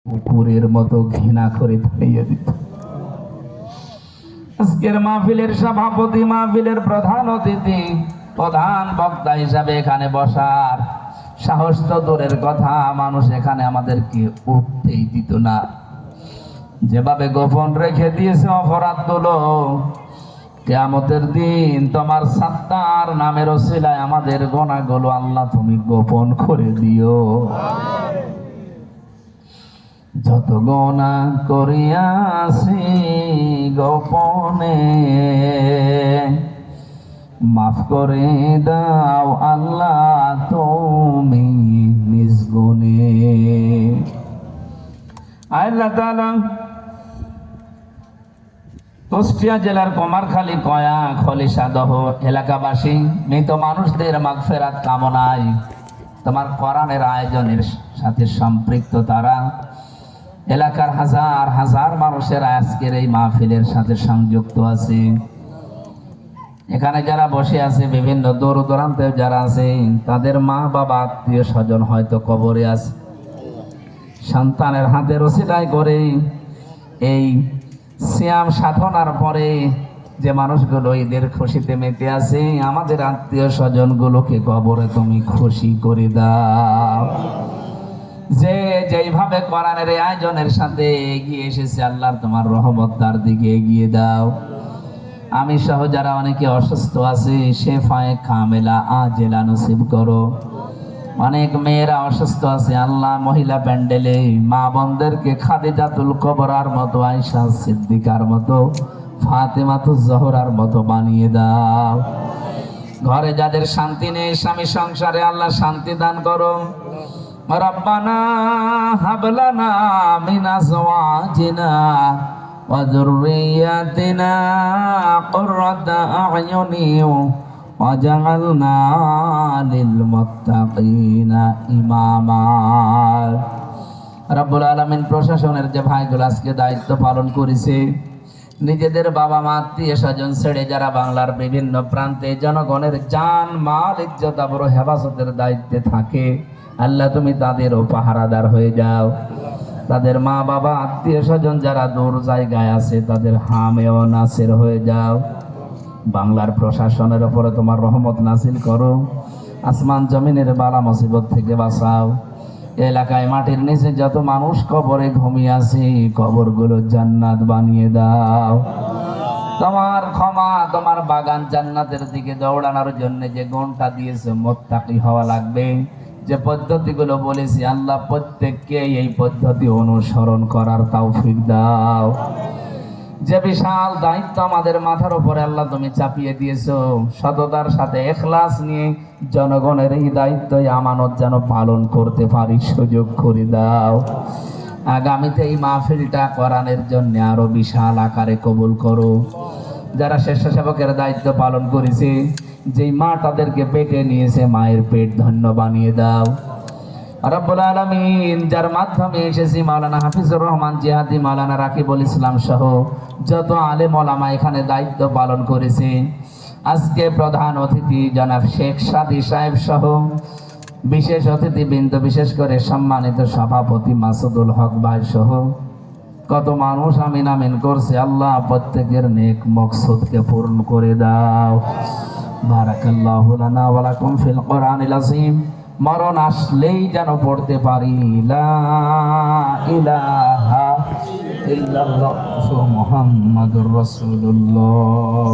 কুকুরের মতো ঘৃণা করে তাড়িয়ে দিত। আজকের মাহফিলের সভাপতি, মাহফিলের প্রধান অতিথি, প্রধান বক্তা হিসাবে এখানে বসার সাহস তো দূরের কথা, মানুষ এখানে আমাদেরকে উঠতেই দিত না। যেভাবে গোপন রেখে দিয়েছে অপরাধগুলো, কিয়ামতের দিন তোমার সাত্তার নামের ওসিলায় আমাদের গুনাহগুলো আল্লাহ তুমি গোপন করে দিও। যত গুনাহ করিয়াছি গোপনে, মাফ করে দাও আল্লাহ তুমি নিজ গুণে। আল্লাহ তাআলা কুষ্টিয়া জেলার কুমারখালী, কয়া, খলিশাদহ এলাকাবাসী মৃত মানুষদের মাগফিরাত কামনায় তোমার কোরআনের আয়োজনের সাথে সম্পৃক্ত তারা এলাকার হাজার হাজার মানুষের আজকের এই মাহফিলের সাথে সংযুক্ত আছে। এখানে যারা বসে আছে, বিভিন্ন দূর দূরান্তে যারা আছে, তাদের মা বাবা আত্মীয় স্বজন হয়তো কবরে আছে। সন্তানের হাতের ওসিলায় করে এই সিয়াম সাধনার পরে যে মানুষগুলো ঈদের খুশিতে মেতে আছে, আমাদের আত্মীয় স্বজন গুলোকে কবরে তুমি খুশি করে দাও। যে যেইভাবে কোরআনের আয়োজনের সাথে এগিয়ে এসেছে, আল্লাহ তোমার রহমত তার দিকে এগিয়ে দাও। আমি সহ যারা অনেকে অসুস্থ আছে, শেফায়ে কামেলা আজেলা নসিব করো। অনেক মেয়েরা অসুস্থ আছে, আল্লাহ মহিলা প্যান্ডেলে মা বোনদেরকে খাদিজাতুল কুবরার মতো, আয়েশা সিদ্দিকার মতো, ফাতেমাতুজ জোহরার মতো বানিয়ে দাও। ঘরে যাদের শান্তি নেই, স্বামী সংসারে আল্লাহ শান্তি দান করো। রব্বানা হাবলানা মিন আজওয়াজিনা ওয়া যুররিয়াতিনা কুররাতা আ'য়ুনি ওয়াজআলনা লিল মুত্তাকিনা ইমামা। রব্বুল আলামিন প্রশাসনের যে ভাইগুলো আজকে দায়িত্ব পালন করেছে, নিজেদের বাবা মা আত্মীয় স্বজন ছেড়ে যারা বাংলার বিভিন্ন প্রান্তে জনগণের জান মাল ইজ্জত আবরু হেফাজতের দায়িত্বে থাকে, আল্লাহ তুমি তাদেরও পাহারাদার হয়ে যাও। তাদের মা বাবা আত্মীয় স্বজন যারা দূর জায়গায় আছে, তাদের হামেও নাসির হয়ে যাও। বাংলার প্রশাসনের উপরে তোমার রহমত নাজিল করো। আসমান জমিনের বালা মুসিবত থেকে বাঁচাও। এলাকায় মাটির নিচে যত মানুষ কবরে ঘুমিয়ে আছে, কবরগুলো জান্নাত বানিয়ে দাও। তোমার ক্ষমা, তোমার বাগান জান্নাতের দিকে দৌড়ানোর জন্য যে গুণটা দিয়েছে, মুত্তাকি হওয়া লাগবে। যে পদ্ধতিগুলো বলেছি, আল্লাহ প্রত্যেককে এই পদ্ধতি অনুসরণ করার তৌফিক দাও। যে বিশাল দায়িত্ব আমাদের মাথার উপরে আল্লাহ তুমি চাপিয়ে দিয়েছো, সততার সাথে ইখলাস নিয়ে জনগণের এই দায়িত্ব আমানত যেন পালন করতে পারি সুযোগ করে দাও। আগামীতে এই মাহফিলটা কোরআনের জন্য আরো বিশাল আকারে কবুল করো। যারা স্বেচ্ছাসেবকের দায়িত্ব পালন করেছে, যেই মা তাদেরকে পেটে নিয়েছে, মায়ের পেট ধন্য বানিয়ে দাও। রব্বুল আলামিন যার মাধ্যমে এসেছি, মাওলানা হাফিজুর রহমান জিহাদি, মাওলানা রাকিবুল ইসলাম সহ যত আলেম ওলামা এখানে দায়িত্ব পালন করেছে, আজকে প্রধান অতিথি জনাব শেখ সাদি সাহেব সহ বিশেষ অতিথিবৃন্দ, বিশেষ করে সম্মানিত সভাপতি মাসুদুল হক ভাই সহ কত মানুষ আমিন আমিন করছে। আল্লাহ প্রত্যেকের নেক মকসুদকে পূরণ করে দাও। বারাকাল্লাহু লানা ওয়া লাকুম ফিল কোরআনিল আযীম। মরণ আসলেই যেন পড়তে পারি লা ইলাহা ইল্লাল্লাহু মুহাম্মাদুর রাসূলুল্লাহ।